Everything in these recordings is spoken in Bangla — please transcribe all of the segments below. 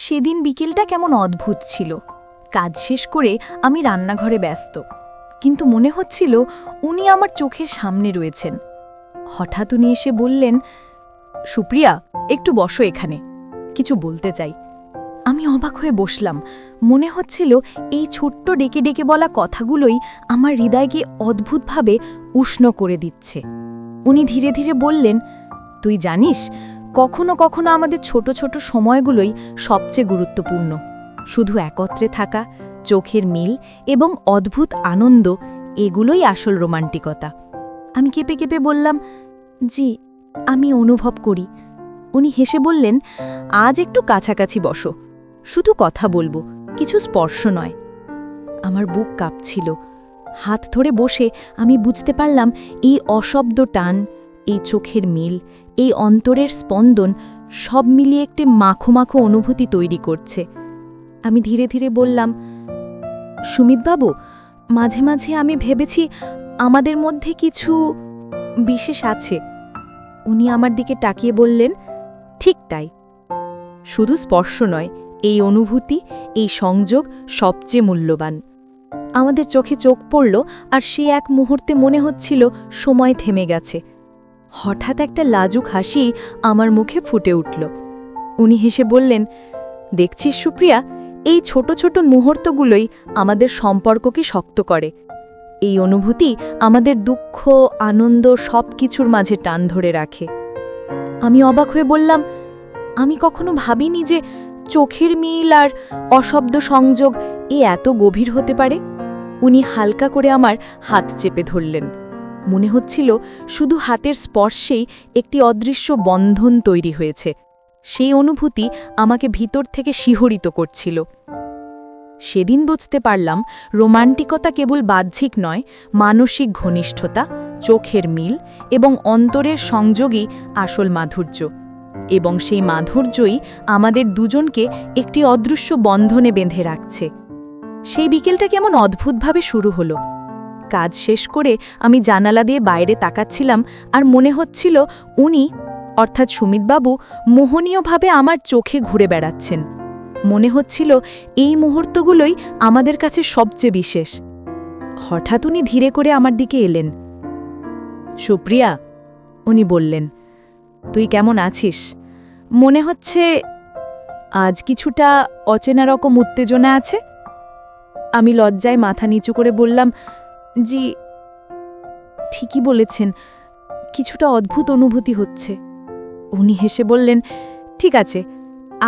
সেদিন বিকেলটা কেমন অদ্ভুত ছিল। কাজ শেষ করে আমি রান্নাঘরে ব্যস্ত, কিন্তু মনে হচ্ছিল উনি আমার চোখের সামনে রয়েছেন। হঠাৎ উনি এসে বললেন, সুপ্রিয়া, একটু বসো এখানে, কিছু বলতে চাই। আমি অবাক হয়ে বসলাম। মনে হচ্ছিল এই ছোট্ট ডেকে ডেকে বলা কথাগুলোই আমার হৃদয়কে অদ্ভুতভাবে উষ্ণ করে দিচ্ছে। উনি ধীরে ধীরে বললেন, তুই জানিস, কখনো কখনো আমাদের ছোট ছোট সময়গুলোই সবচেয়ে গুরুত্বপূর্ণ। শুধু একত্রে থাকা, চোখের মিল এবং অদ্ভুত আনন্দ, এগুলোই আসল রোমান্টিকতা। আমি কেঁপে কেঁপে বললাম, জি, আমি অনুভব করি। উনি হেসে বললেন, আজ একটু কাছাকাছি বসো, শুধু কথা বলবো, কিছু স্পর্শ নয়। আমার বুক কাঁপছিল। হাত ধরে বসে আমি বুঝতে পারলাম এই অশব্দ টান, এই চোখের মিল, এই অন্তরের স্পন্দন সব মিলিয়ে একটি মাখো মাখো অনুভূতি তৈরি করছে। আমি ধীরে ধীরে বললাম, সুমিতবাবু, মাঝে মাঝে আমি ভেবেছি আমাদের মধ্যে কিছু বিশেষ আছে। উনি আমার দিকে তাকিয়ে বললেন, ঠিক তাই। শুধু স্পর্শ নয়, এই অনুভূতি, এই সংযোগ সবচেয়ে মূল্যবান। আমাদের চোখে চোখ পড়ল, আর সে এক মুহূর্তে মনে হচ্ছিল সময় থেমে গেছে। হঠাৎ একটা লাজুক হাসি আমার মুখে ফুটে উঠল। উনি হেসে বললেন, দেখছিস সুপ্রিয়া, এই ছোট ছোট মুহূর্তগুলোই আমাদের সম্পর্ককে শক্ত করে। এই অনুভূতি আমাদের দুঃখ, আনন্দ সব কিছুর মাঝে টান ধরে রাখে। আমি অবাক হয়ে বললাম, আমি কখনো ভাবিনি যে চোখের মিল আর অশব্দ সংযোগ এত গভীর হতে পারে। উনি হালকা করে আমার হাত চেপে ধরলেন। মনে হচ্ছিল শুধু হাতের স্পর্শেই একটি অদৃশ্য বন্ধন তৈরি হয়েছে। সেই অনুভূতি আমাকে ভিতর থেকে শিহরিত করছিল। সেদিন বুঝতে পারলাম, রোমান্টিকতা কেবল বাহ্যিক নয়, মানসিক ঘনিষ্ঠতা, চোখের মিল এবং অন্তরের সংযোগই আসল মাধুর্য। এবং সেই মাধুর্যই আমাদের দুজনকে একটি অদৃশ্য বন্ধনে বেঁধে রাখছে। সেই বিকেলটা কেমন অদ্ভুতভাবে শুরু হলো। কাজ শেষ করে আমি জানালা দিয়ে বাইরে তাকাচ্ছিলাম, আর মনে হচ্ছিল উনি, অর্থাৎ সুমিতবাবু, মোহনীয়ভাবে আমার চোখে ঘুরে বেড়াচ্ছেন। মনে হচ্ছিল এই মুহূর্তগুলোই আমাদের কাছে সবচেয়ে বিশেষ। হঠাৎ উনি ধীরে করে আমার দিকে এলেন। সুপ্রিয়া, উনি বললেন, তুই কেমন আছিস? মনে হচ্ছে আজ কিছুটা অচেনা রকম উত্তেজনা আছে। আমি লজ্জায় মাথা নিচু করে বললাম, জি, ঠিকই বলেছেন, কিছুটা অদ্ভুত অনুভূতি হচ্ছে। উনি হেসে বললেন, ঠিক আছে,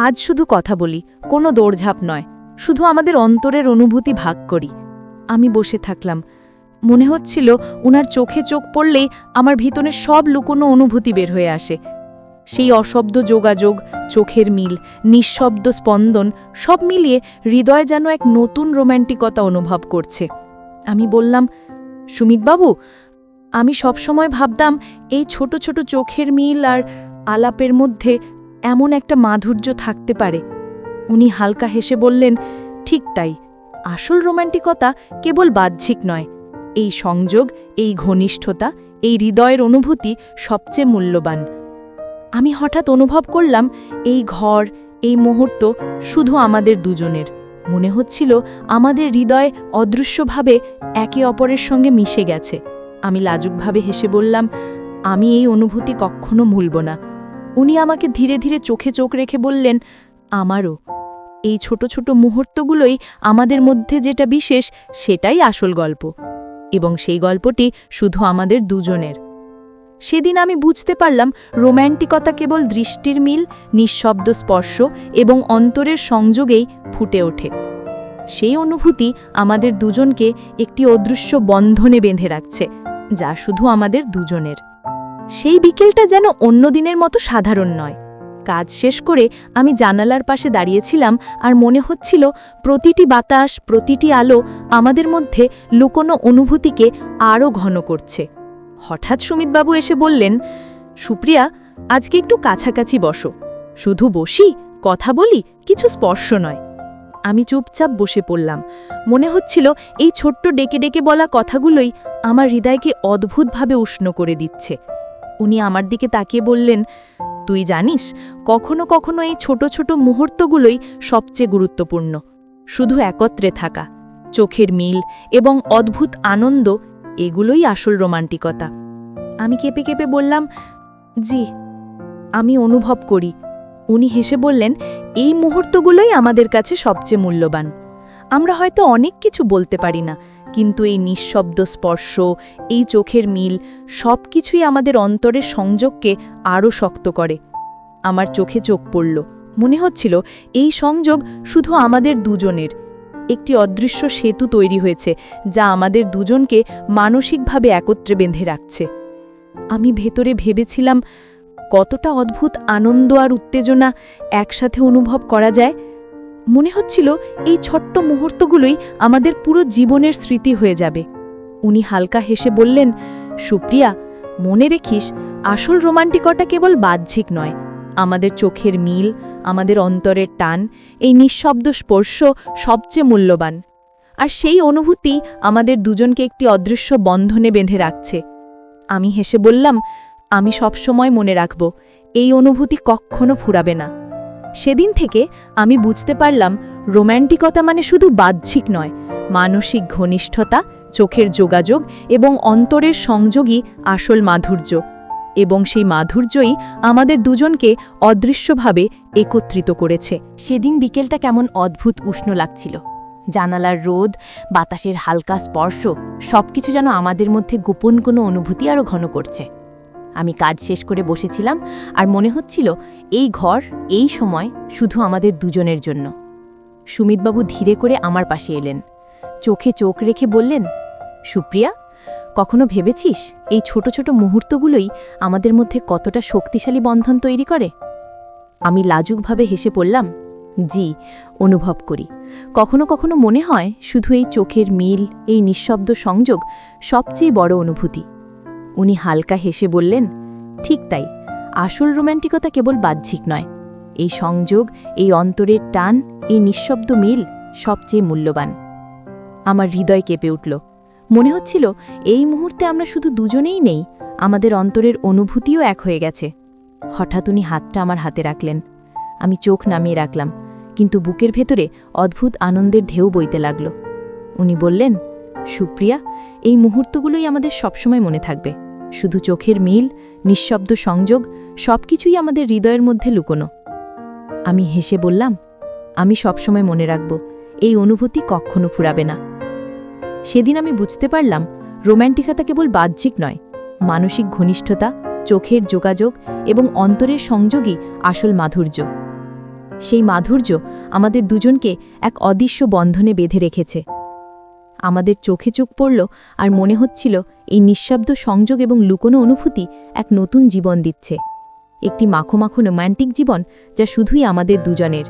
আজ শুধু কথা বলি, কোনো দৌড়ঝাঁপ নয়, শুধু আমাদের অন্তরের অনুভূতি ভাগ করি। আমি বসে থাকলাম। মনে হচ্ছিল উনার চোখে চোখ পড়লেই আমার ভিতরে সব লুকোনো অনুভূতি বের হয়ে আসে। সেই অশব্দ যোগাযোগ, চোখের মিল, নিঃশব্দ স্পন্দন সব মিলিয়ে হৃদয় যেন এক নতুন রোম্যান্টিকতা অনুভব করছে। আমি বললাম, সুমিতবাবু, আমি সবসময় ভাবতাম এই ছোট ছোট চোখের মিল আর আলাপের মধ্যে এমন একটা মাধুর্য থাকতে পারে। উনি হালকা হেসে বললেন, ঠিক তাই, আসল রোম্যান্টিকতা কেবল বাহ্যিক নয়, এই সংযোগ, এই ঘনিষ্ঠতা, এই হৃদয়ের অনুভূতি সবচেয়ে মূল্যবান। আমি হঠাৎ অনুভব করলাম এই ঘর, এই মুহূর্ত শুধু আমাদের দুজনের। মনে হচ্ছিল আমাদের হৃদয় অদৃশ্যভাবে একে অপরের সঙ্গে মিশে গেছে। আমি লাজুকভাবে হেসে বললাম, আমি এই অনুভূতি কখনো ভুলব না। উনি আমাকে ধীরে ধীরে চোখে চোখ রেখে বললেন, আমারও। এই ছোট ছোট মুহূর্তগুলোই আমাদের মধ্যে যেটা বিশেষ, সেটাই আসল গল্প, এবং সেই গল্পটি শুধু আমাদের দুজনের। সেদিন আমি বুঝতে পারলাম, রোম্যান্টিকতা কেবল দৃষ্টির মিল, নিঃশব্দ স্পর্শ এবং অন্তরের সংযোগেই ফুটে ওঠে। সেই অনুভূতি আমাদের দুজনকে একটি অদৃশ্য বন্ধনে বেঁধে রাখছে, যা শুধু আমাদের দুজনের। সেই বিকেলটা যেন অন্য দিনের মতো সাধারণ নয়। কাজ শেষ করে আমি জানালার পাশে দাঁড়িয়েছিলাম, আর মনে হচ্ছিল প্রতিটি বাতাস, প্রতিটি আলো আমাদের মধ্যে লুকোনো অনুভূতিকে আরও ঘন করছে। হঠাৎ সুমিতবাবু এসে বললেন, সুপ্রিয়া, আজকে একটু কাছাকাছি বসো, শুধু বসি, কথা বলি, কিছু স্পর্শ নয়। আমি চুপচাপ বসে পড়লাম। মনে হচ্ছিল এই ছোট্ট ডেকে ডেকে বলা কথাগুলোই আমার হৃদয়কে অদ্ভুতভাবে উষ্ণ করে দিচ্ছে। উনি আমার দিকে তাকিয়ে বললেন, তুই জানিস, কখনো কখনো এই ছোট ছোট মুহূর্তগুলোই সবচেয়ে গুরুত্বপূর্ণ। শুধু একত্রে থাকা, চোখের মিল এবং অদ্ভুত আনন্দ, এগুলোই আসল রোমান্টিকতা। আমি কেঁপে কেঁপে বললাম, জি, আমি অনুভব করি। উনি হেসে বললেন, এই মুহূর্তগুলোই আমাদের কাছে সবচেয়ে মূল্যবান। আমরা হয়তো অনেক কিছু বলতে পারি না, কিন্তু এই নিঃশব্দ স্পর্শ, এই চোখের মিল, সব কিছুই আমাদের অন্তরের সংযোগকে আরও শক্ত করে। আমার চোখে চোখ পড়ল। মনে হচ্ছিল এই সংযোগ শুধু আমাদের দুজনের। একটি অদৃশ্য সেতু তৈরি হয়েছে, যা আমাদের দুজনকে মানসিকভাবে একত্রে বেঁধে রাখছে। আমি ভেতরে ভেবেছিলাম, কতটা অদ্ভুত আনন্দ আর উত্তেজনা একসাথে অনুভব করা যায়। মনে হচ্ছিল এই ছোট্ট মুহূর্তগুলোই আমাদের পুরো জীবনের স্মৃতি হয়ে যাবে। উনি হালকা হেসে বললেন, সুপ্রিয়া, মনে রেখিস, আসল রোমান্টিকতা কেবল বাহ্যিক নয়। আমাদের চোখের মিল, আমাদের অন্তরের টান, এই নিঃশব্দ স্পর্শ সবচেয়ে মূল্যবান। আর সেই অনুভূতি আমাদের দুজনকে একটি অদৃশ্য বন্ধনে বেঁধে রাখছে। আমি হেসে বললাম, আমি সবসময় মনে রাখব, এই অনুভূতি কখনো ফুরাবে না। সেদিন থেকে আমি বুঝতে পারলাম, রোম্যান্টিকতা মানে শুধু বাহ্যিক নয়, মানসিক ঘনিষ্ঠতা, চোখের যোগাযোগ এবং অন্তরের সংযোগই আসল মাধুর্য। এবং সেই মাধুর্যই আমাদের দুজনকে অদৃশ্যভাবে একত্রিত করেছে। সেদিন বিকেলটা কেমন অদ্ভুত উষ্ণ লাগছিল। জানালার রোদ, বাতাসের হালকা স্পর্শ, সবকিছু যেন আমাদের মধ্যে গোপন কোনো অনুভূতি আরও ঘন করছে। আমি কাজ শেষ করে বসেছিলাম, আর মনে হচ্ছিল এই ঘর, এই সময় শুধু আমাদের দুজনের জন্য। সুমিতবাবু ধীরে করে আমার পাশে এলেন, চোখে চোখ রেখে বললেন, সুপ্রিয়া, কখনো ভেবেছিস এই ছোট ছোট মুহূর্তগুলোই আমাদের মধ্যে কতটা শক্তিশালী বন্ধন তৈরি করে? আমি লাজুকভাবে হেসে পড়লাম, জি, অনুভব করি। কখনো কখনো মনে হয় শুধু এই চোখের মিল, এই নিঃশব্দ সংযোগ সবচেয়ে বড় অনুভূতি। উনি হালকা হেসে বললেন, ঠিক তাই, আসল রোম্যান্টিকতা কেবল বাহ্যিক নয়। এই সংযোগ, এই অন্তরের টান, এই নিঃশব্দ মিল সবচেয়ে মূল্যবান। আমার হৃদয় কেঁপে উঠল। মনে হচ্ছিল এই মুহূর্তে আমরা শুধু দুজনেই নেই, আমাদের অন্তরের অনুভূতিও এক হয়ে গেছে। হঠাৎ উনি হাতটা আমার হাতে রাখলেন। আমি চোখ নামিয়ে রাখলাম, কিন্তু বুকের ভেতরে অদ্ভুত আনন্দের ঢেউ বইতে লাগল। উনি বললেন, সুপ্রিয়া, এই মুহূর্তগুলোই আমাদের সবসময় মনে থাকবে। শুধু চোখের মিল, নিঃশব্দ সংযোগ, সবকিছুই আমাদের হৃদয়ের মধ্যে লুকোনো। আমি হেসে বললাম, আমি সবসময় মনে রাখব, এই অনুভূতি কখনো ফুরাবে না। সেদিন আমি বুঝতে পারলাম, রোম্যান্টিকতা কেবল বাহ্যিক নয়, মানসিক ঘনিষ্ঠতা, চোখের যোগাযোগ এবং অন্তরের সংযোগই আসল মাধুর্য। সেই মাধুর্য আমাদের দুজনকে এক অদৃশ্য বন্ধনে বেঁধে রেখেছে। আমাদের চোখে চোখ পড়ল, আর মনে হচ্ছিল এই নিঃশব্দ সংযোগ এবং লুকোনো অনুভূতি এক নতুন জীবন দিচ্ছে, একটি মাখো মাখো রোম্যান্টিক জীবন, যা শুধুই আমাদের দুজনের।